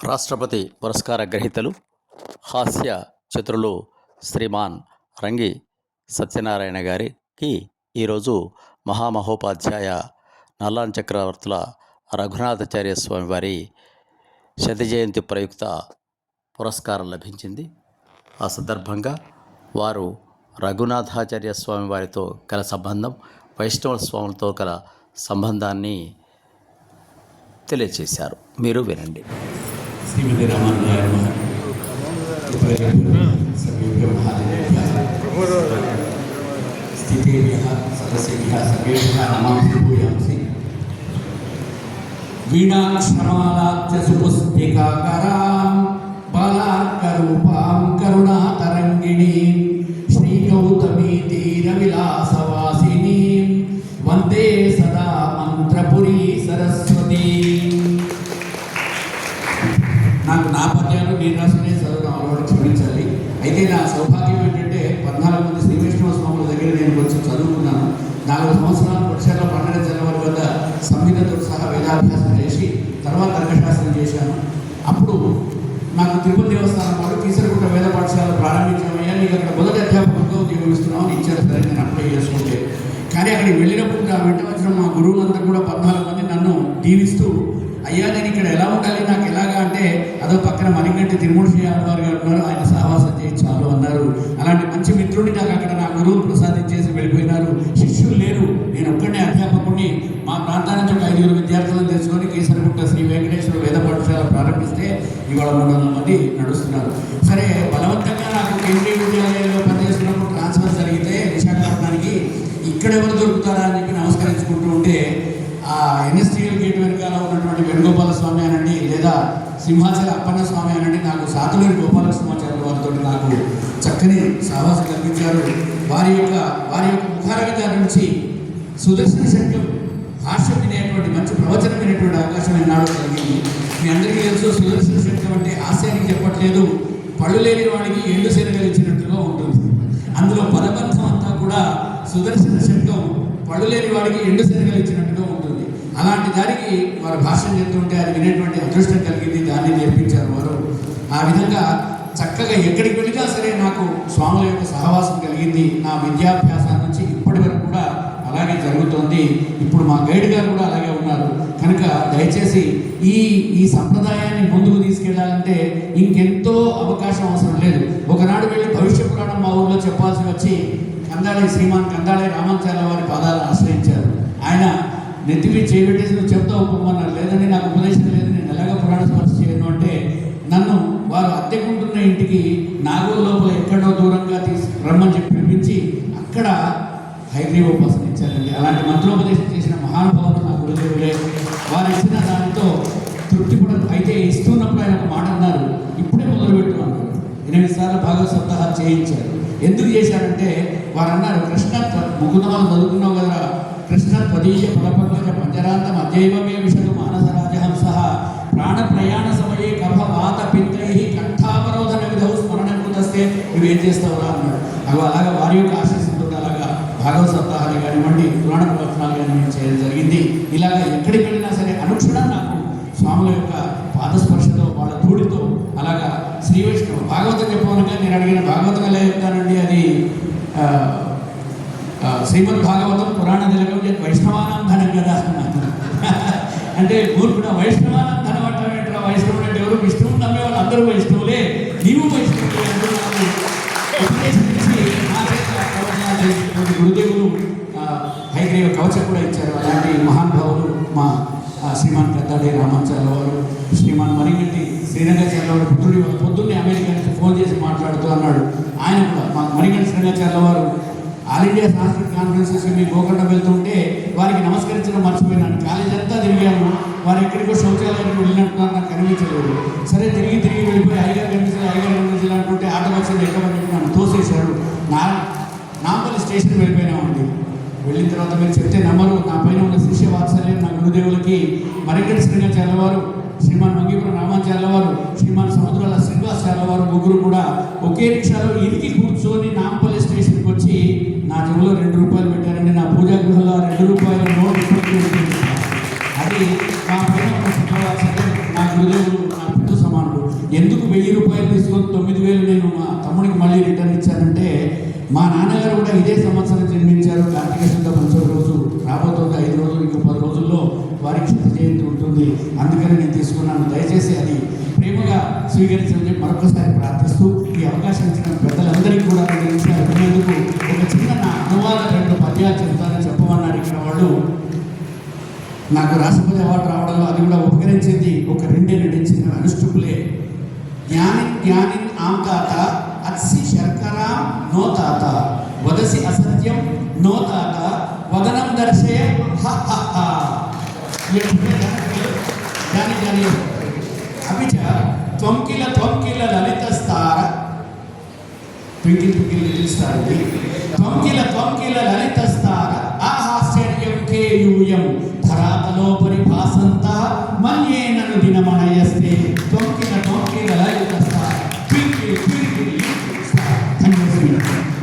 రాష్ట్రపతి పురస్కార గ్రహీతలు హాస్య చతురులు శ్రీమాన్ రంగి సత్యనారాయణ గారికి ఈరోజు మహామహోపాధ్యాయ నల్లాన్ చక్రవర్తుల రఘునాథాచార్య స్వామి వారి శత జయంతి ప్రయుక్త పురస్కారం లభించింది. ఆ సందర్భంగా వారు రఘునాథాచార్య స్వామి వారితో గల సంబంధం, వైష్ణవ స్వాములతో గల సంబంధాన్ని తెలియచేశారు. మీరు వినండి. శ్రీమతి రామానుజాయ స్థితేభ్యః సదస్యేభ్యః సర్వేభ్యః నమాంసి భూయాంసి. వీణాక్షమాలాద్య సుపుస్తికాకరాం బాలార్కరూపాం కరుణాతరంగిణీం శ్రీగౌతమీ తీరవిలాసవాసినీం వందే సదా మంత్రపురీ సరస్వతీం. నాకు నా పద్యాలు నేను రాసుకునే చదవడం అలవాటు, క్షమించాలి. అయితే నా సౌభాగ్యం ఏంటంటే 14 మంది శ్రీ వైష్ణవ స్వాముల దగ్గర నేను కొంచెం చదువుకున్నాను. 4 సంవత్సరాలు వర్షాల 12 జనవరి వద్ద సంహితతో సహా వేదాభ్యాసం చేసి తర్వాత తర్కశాస్త్రం చేశాను. అప్పుడు నాకు తిరుపతి దేవస్థానం వారు కీసరగుట్ట వేద పాఠశాల ప్రారంభించామయ్యా, నీకు అక్కడ మొదటి అధ్యాపకంగా ఉద్యోగం ఇస్తున్నావు అని ఇచ్చారు. సరే, నేను అప్లై చేసుకుంటే. కానీ అక్కడికి వెళ్ళినప్పుడు నా వెంట వచ్చిన మా గురువులందరూ కూడా 14 మంది నన్ను దీవిస్తూ, అయ్యా నేను ఇక్కడ ఎలా ఉండాలి, నాకు ఎలాగా అంటే అదో పక్కన మణిగంటి తిరుమూర్తి ఆళ్వారు గారు ఉన్నారు, ఆయన సహవాసం చేసి చాలు అన్నారు. అలాంటి మంచి మిత్రుడిని నాకు అక్కడ నా గురువు ప్రసాదించేసి వెళ్ళిపోయినారు. శిష్యులు లేరు, నేను ఒక్కడే అధ్యాపకుడిని. మా ప్రాంతాల నుంచి ఒక 5 విద్యార్థులను తెచ్చుకొని కీసరగుట్ట శ్రీ వెంకటేశ్వర వేద పాఠశాల ప్రారంభిస్తే ఇవాళ 300 మంది నడుస్తున్నారు. సరే, బలవంతంగా నాకు కేంద్రీయ విద్యాలయంలో పనిచేస్తున్నప్పుడు ట్రాన్స్ఫర్ జరిగితే విశాఖపట్నానికి, ఇక్కడ ఎవరు దొరుకుతారా అని చెప్పి నమస్కరించుకుంటూ ఉంటే ఆ ఎన్ఎస్టీఎల్ గేట్ వెనకాల ఉన్నటువంటి వేణుగోపాల స్వామి అనండి, లేదా సింహాచల అప్పన్న స్వామి అనండి, నాకు సాతులేని గోపాలకృష్ణమాచార్యుల వారితో నాకు చక్కని సహవాసం కల్పించారు. వారి యొక్క ముఖారవిత నుంచి సుదర్శన శక్యం భాష్యం వినేటువంటి మంచి ప్రవచనం వినేటువంటి అవకాశం ఎన్నాడో కలిగింది. మీ అందరికీ తెలుసు, సుదర్శన శక్యం అంటే హాస్యానికి చెప్పట్లేదు, పళ్ళు లేని వాడికి ఎండు శనగలు ఇచ్చినట్టుగా ఉంటుంది. అందులో పదబంధం అంతా కూడా సుదర్శన శక్యం పళ్ళు లేని వాడికి ఎండు శనగలు ఇచ్చినట్టుగా ఉంటుంది. అలాంటి దానికి వారు భాషను చెప్తుంటే అది వినేటువంటి అదృష్టం కలిగింది, దాన్ని నేర్పించారు వారు. ఆ విధంగా చక్కగా ఎక్కడికి వెళ్ళినా సరే నాకు స్వాముల యొక్క సహవాసం కలిగింది. నా విద్యాభ్యాసం నుంచి ఇప్పటి వరకు కూడా అలాగే జరుగుతోంది. ఇప్పుడు మా గైడ్ గారు కూడా అలాగే ఉన్నారు. కనుక దయచేసి ఈ సంప్రదాయాన్ని ముందుకు తీసుకెళ్లాలంటే ఇంకెంతో అవకాశం అవసరం లేదు. ఒకనాడు వెళ్ళి భవిష్య పురాణం మా ఊళ్ళో చెప్పాల్సి వచ్చి శ్రీమాన్ కందాళి రామాచార్య వారి పాదాలను ఆశ్రయించారు. ఆయన నెత్తిపి చేయబెట్టేసి నువ్వు చెప్తా ఒప్పుకోమన్నారు. లేదండి, నాకు ఉపదేశం లేదు, నేను ఎలాగ పురాణ స్పర్శ చేయను అంటే నన్ను వారు అద్దెకుంటున్న ఇంటికి నాగోల్ లోపల ఎక్కడో దూరంగా రమ్మని చెప్పి పిలిపించి అక్కడ హైగ్రీవ ఉపాసన ఇచ్చారండి. అలాంటి మంత్రోపదేశం చేసిన మహానుభావులు నా గురుదేవులే. వారు ఇచ్చిన దానితో తృప్తి కూడా. అయితే ఇస్తున్నప్పుడు ఆయన ఒక మాట అన్నారు, ఇప్పుడే మొదలుపెట్టు అన్నారు. 8 సార్లు భాగవత సప్తాహాలు చేయించారు. ఎందుకు చేశారంటే వారు అన్నారు, కృష్ణ ముకుందమాలు చదువుకున్నావు కదా, కృష్ణ త్వదీయ ఫలపంకజ పంజరాంతం అజైవమే విషదు మానసరాజహంస ప్రాణ ప్రయాణ సమయే కఫ వాత పిత్తై కంఠావరోధన విధౌ స్మరణం కుదస్తే నువ్వేం చేస్తావురా అన్నాడు. అలాగా వారి యొక్క ఆశీస్సులతో అలాగా భాగవత సప్తాహాలు కానివ్వండి, పురాణ ప్రవచనాలు కానివ్వండి చేయడం జరిగింది. ఇలాగ ఎక్కడికి వెళ్ళినా సరే అనుక్షణం నాకు స్వాముల యొక్క పాదస్పర్శతో, వాళ్ళ ధూడితో అలాగా శ్రీ వైష్ణవ భాగవతం చెప్పవనగా నేను అడిగిన భాగవతం ఎలా చెప్తానండి, అది శ్రీమద్ భాగవతం పురాణ తిలకం వైష్ణవానం ధనం కదా అంటే కూడా వైష్ణవానం ధనం అంటారు. వైష్ణవుడు అంటే ఎవరు? విష్ణువుని నమ్మే వాళ్ళు అందరూ వైష్ణవులే, నీవు వైష్ణవులే అంటూ నాకు ఉపదేశించి గురుదేవులు హైగ్రీవ కవచం కూడా ఇచ్చారు. అలాంటి మహానుభావులు మా శ్రీమాన్ పెద్దాడి రామాచార్య వారు, శ్రీమాన్ మణిగంటి శ్రీరంగాచార్య వారు పుత్రుడి పొద్దున్నే అమెరికా నుంచి ఫోన్ చేసి మాట్లాడుతూ అన్నాడు. ఆయన కూడా మా మణిగంటి శ్రీరంగాచార్య వారు ఆల్ ఇండియా సాంస్కృతిక కాన్ఫరెన్సెస్ మీ గోకర్ణ వెళ్తుంటే వారికి నమస్కరించడం మర్చిపోయినాను. కాలేజ్ అంతా తిరిగాను, వారు ఎక్కడికో శౌచాలయానికి వెళ్ళినట్టు నాకు కనిపించలేదు. సరే, తిరిగి వెళ్ళిపోయి ఐగారు కనిపించాలి అంటుంటే ఆటో బస్సులు ఎక్కమని నన్ను తోసేశాడు. నాంపల్లి స్టేషన్ వెళ్ళిపోయినామండి. వెళ్ళిన తర్వాత మీరు చెప్తే నమ్మరు, నా పైన ఉన్న శిష్య వాత్సల్యం నా గురుదేవులకి మరిగంటి శ్రీరంగాచార్య వారు, శ్రీమాన్ మంగీపురం రామాచార్య వారు, శ్రీమాన్ సముద్రాల శ్రీనివాసాచార్య వారు ముగ్గురు కూడా ఒకే రిక్షాలో ఇరికి కూర్చొని నాంపల్లి స్టేషన్కి వచ్చి నా చెవులో 2 రూపాయలు పెట్టారండి. నా పూజా గృహంలో 2 రూపాయల నోట్ ఇప్పటికీ ఉంటుంది. అది నా పైన ఉన్న శుభవాత్సల్యం నా గురుదేవులు నా పితృ ఎందుకు 1000 రూపాయలు తీసుకొని 9000 నేను మా తమ్ముడికి మళ్ళీ రిటర్న్ ఇచ్చానంటే, మా నాన్నగారు కూడా ఇదే సంవత్సరం జన్మించారు. కార్తీక శుద్ధ పంచమ రోజు రాబోతుంది, 5 రోజులు, ఇంకో 10 రోజుల్లో వారికి శత జయంతి ఉంటుంది. అందుకని నేను తీసుకున్నాను. దయచేసి అది ప్రేమగా స్వీకరించని మరొకసారి ప్రార్థిస్తూ, ఈ అవకాశం ఇచ్చిన పెద్దలందరికీ కూడా 2 నిమిషాలు వినేందుకు ఒక చిన్న నా అనువాద 2 పద్యాలు చెప్తానని చెప్పమన్నారు ఇక్కడ వాళ్ళు. నాకు రాష్ట్రపతి అవార్డు రావడంలో అది కూడా ఉపకరించింది ఒక 2 నటించిన అనుష్ఠుపులే. జ్ఞానిన్ జ్ఞానిన్ ఆమ్ తాత అత్సి శర్కర నో తాత వదసి అసత్యం నో తాత వదనం దర్శయ హ హ హ. దాని అభిచ త్వంకిల త్వంకిల లలితస్తార ట్వింకిల్ ట్వింకిల్ లిటిల్ స్టార్ ఇది. త్వంకిల త్వంకిల లలితస్తార ఆహాస్యర్యం కేయూయం ధరాతలోపరి భాసంత మన్యేనను దినమణయస్తే త్వంకిల త్వంకిల లలితస్తార ట్వింకిల్ ట్వింకిల్ లిటిల్ స్టార్. ధన్యవాదాలు.